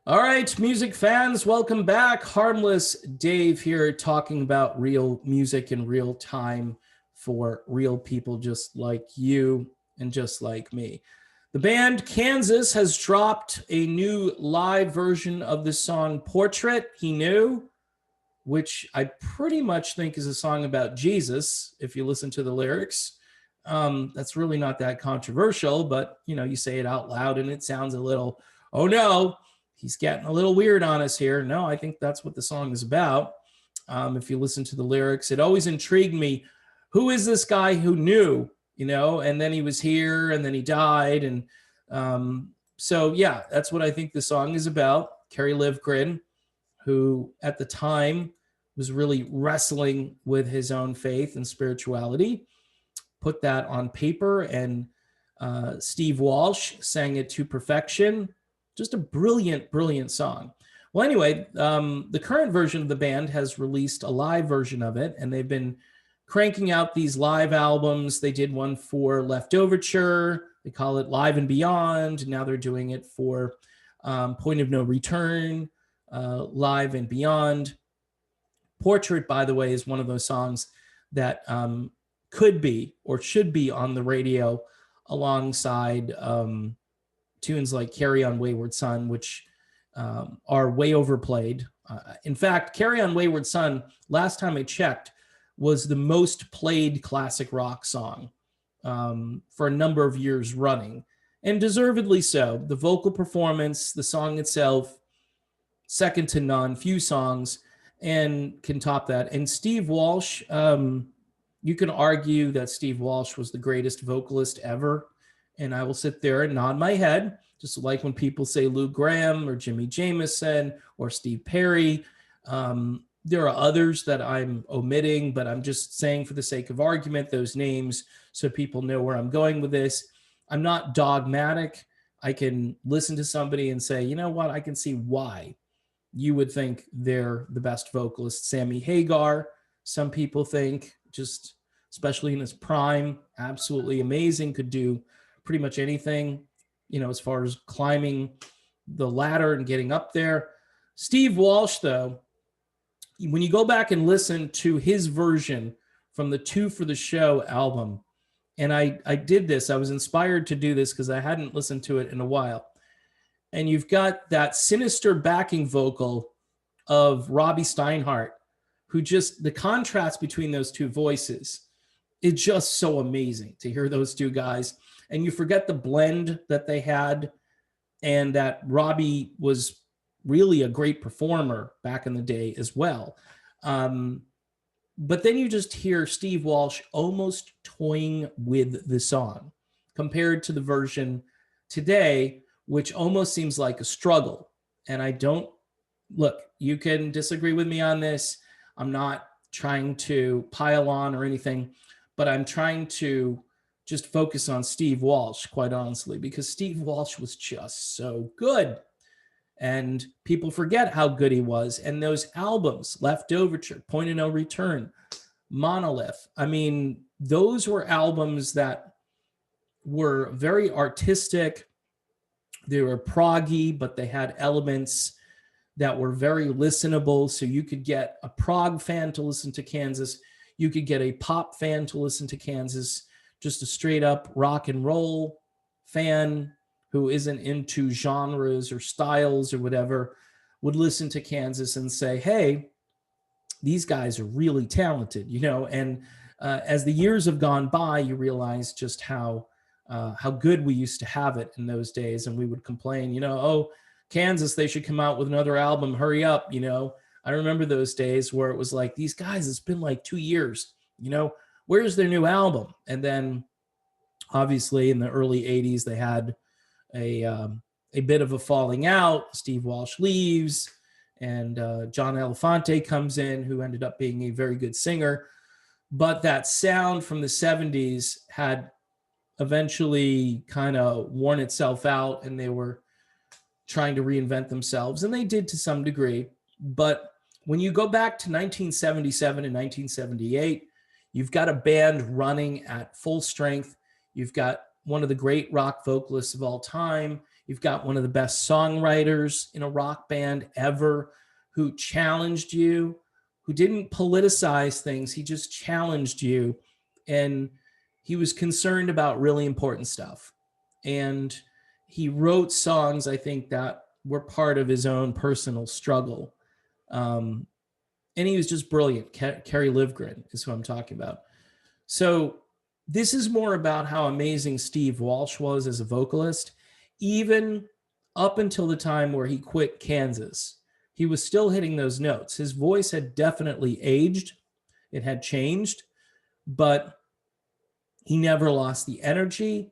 All right, music fans, welcome back. Harmless Dave here talking about real music in real time for real people just like you and just like me. The band Kansas has dropped a new live version of the song Portrait He Knew, which I pretty much think is a song about Jesus, if you listen to the lyrics. That's really not that controversial, but you say it out loud and it sounds a little, oh no, he's getting a little weird on us here. No, I think that's what the song is about. If you listen to the lyrics, it always intrigued me. Who is this guy who knew, and then he was here and then he died. And so, yeah, that's what I think the song is about. Kerry Livgren, who at the time was really wrestling with his own faith and spirituality, put that on paper, and Steve Walsh sang it to perfection. Just a brilliant, brilliant song. Well, anyway, the current version of the band has released a live version of it, and they've been cranking out these live albums. They did one for Left Overture. They call it Live and Beyond. Now they're doing it for Point of No Return, Live and Beyond. Portrait, by the way, is one of those songs that could be or should be on the radio alongside tunes like Carry On Wayward Son, which are way overplayed. In fact, Carry On Wayward Son, last time I checked, was the most played classic rock song for a number of years running, and deservedly so. The vocal performance, the song itself, second to none, few songs, and can top that. And Steve Walsh, you can argue that Steve Walsh was the greatest vocalist ever, and I will sit there and nod my head, just like when people say Lou Gramm or Jimmy Jamison or Steve Perry. There are others that I'm omitting, but I'm just saying for the sake of argument, those names, so people know where I'm going with this. I'm not dogmatic. I can listen to somebody and say, you know what, I can see why you would think they're the best vocalist. Sammy Hagar, some people think, just especially in his prime, absolutely amazing, could do pretty much anything, as far as climbing the ladder and getting up there. Steve Walsh, though, when you go back and listen to his version from the Two for the Show album, and I did this, I was inspired to do this because I hadn't listened to it in a while. And you've got that sinister backing vocal of Robbie Steinhardt, who just, the contrast between those two voices, it's just so amazing to hear those two guys. And you forget the blend that they had, and that Robbie was really a great performer back in the day as well. But then you just hear Steve Walsh almost toying with the song compared to the version today, which almost seems like a struggle. And I don't, look, you can disagree with me on this. I'm not trying to pile on or anything, but I'm trying to just focus on Steve Walsh, quite honestly, because Steve Walsh was just so good. And people forget how good he was. And those albums, Left Overture, Point of No Return, Monolith, I mean, those were albums that were very artistic. They were proggy, but they had elements that were very listenable. So you could get a prog fan to listen to Kansas. You could get a pop fan to listen to Kansas. Just a straight up rock and roll fan who isn't into genres or styles or whatever would listen to Kansas and say, hey, these guys are really talented, and as the years have gone by, you realize just how good we used to have it in those days. And we would complain, oh, Kansas, they should come out with another album, hurry up. I remember those days where it was like, these guys, it's been like 2 years, where's their new album? And then obviously in the early 80s, they had a bit of a falling out. Steve Walsh leaves, and John Elefante comes in, who ended up being a very good singer. But that sound from the 70s had eventually kind of worn itself out, and they were trying to reinvent themselves, and they did to some degree. But when you go back to 1977 and 1978, you've got a band running at full strength. You've got one of the great rock vocalists of all time. You've got one of the best songwriters in a rock band ever who challenged you, who didn't politicize things. He just challenged you. And he was concerned about really important stuff. And he wrote songs, I think, that were part of his own personal struggle. And he was just brilliant. Kerry Livgren is who I'm talking about. So this is more about how amazing Steve Walsh was as a vocalist, even up until the time where he quit Kansas. He was still hitting those notes. His voice had definitely aged. It had changed, but he never lost the energy.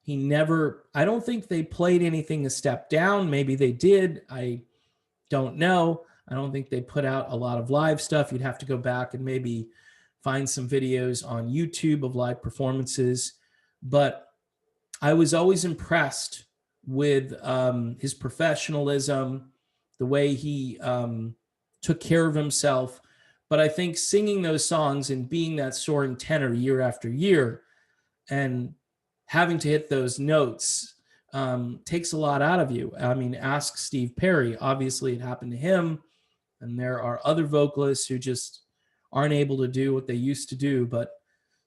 He never, I don't think they played anything a step down. Maybe they did. I don't know. I don't think they put out a lot of live stuff. You'd have to go back and maybe find some videos on YouTube of live performances. But I was always impressed with his professionalism, the way he took care of himself. But I think singing those songs and being that soaring tenor year after year and having to hit those notes takes a lot out of you. I mean, ask Steve Perry. Obviously, it happened to him. And there are other vocalists who just aren't able to do what they used to do. But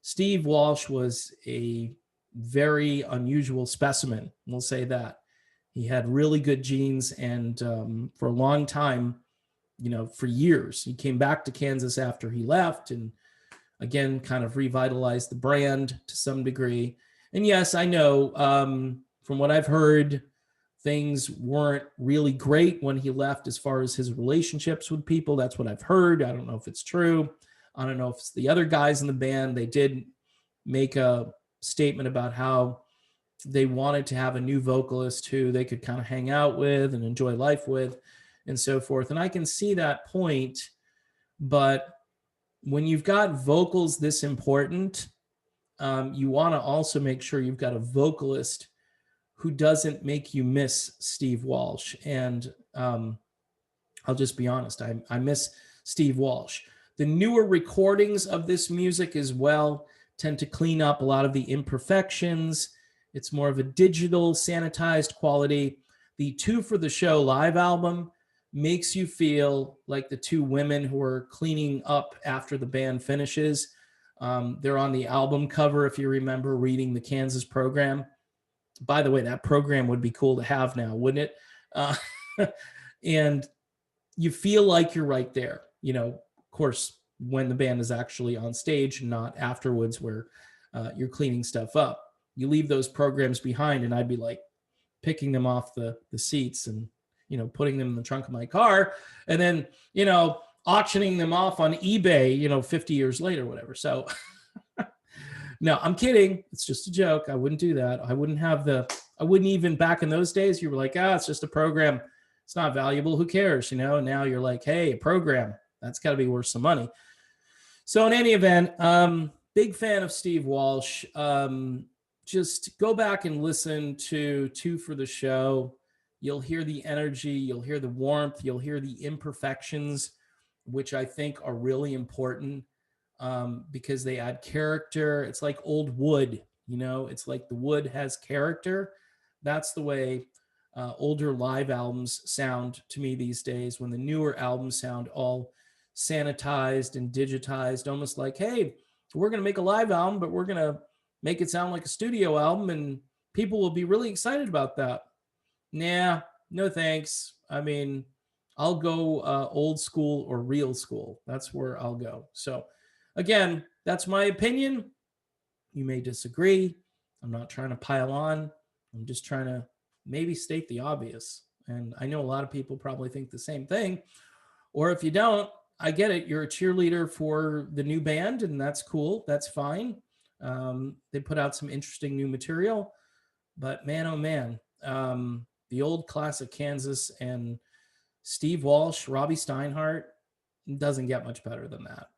Steve Walsh was a very unusual specimen. We'll say that. He had really good genes. And for a long time, you know, for years, he came back to Kansas after he left and again, kind of revitalized the brand to some degree. And yes, I know from what I've heard, things weren't really great when he left as far as his relationships with people. That's what I've heard. I don't know if it's true. I don't know if it's the other guys in the band. They did make a statement about how they wanted to have a new vocalist who they could kind of hang out with and enjoy life with and so forth. And I can see that point, but when you've got vocals this important, you want to also make sure you've got a vocalist who doesn't make you miss Steve Walsh. And I'll just be honest, I miss Steve Walsh. The newer recordings of this music as well tend to clean up a lot of the imperfections. It's more of a digital, sanitized quality. The Two for the Show live album makes you feel like the two women who are cleaning up after the band finishes. They're on the album cover, if you remember reading the Kansas program. By the way, that program would be cool to have now, wouldn't it? And you feel like you're right there, you know, of course, when the band is actually on stage and not afterwards where you're cleaning stuff up. You leave those programs behind and I'd be like picking them off the seats and, you know, putting them in the trunk of my car and then, you know, auctioning them off on eBay, you know, 50 years later, whatever. So no, I'm kidding. It's just a joke. I wouldn't do that. I wouldn't even back in those days, you were like, it's just a program. It's not valuable. Who cares? You know, and now you're like, hey, a program, that's got to be worth some money. So in any event, big fan of Steve Walsh. Just go back and listen to Two for the Show. You'll hear the energy. You'll hear the warmth. You'll hear the imperfections, which I think are really important. Because they add character. It's like old wood, you know, it's like the wood has character. That's the way older live albums sound to me these days, when the newer albums sound all sanitized and digitized, almost like, hey, we're going to make a live album, but we're going to make it sound like a studio album and people will be really excited about that. Nah, no thanks. I mean, I'll go old school or real school. That's where I'll go. So again, that's my opinion. You may disagree. I'm not trying to pile on. I'm just trying to maybe state the obvious. And I know a lot of people probably think the same thing. Or if you don't, I get it. You're a cheerleader for the new band, and that's cool. That's fine. They put out some interesting new material. But man, oh man, the old classic Kansas and Steve Walsh, Robbie Steinhardt, doesn't get much better than that.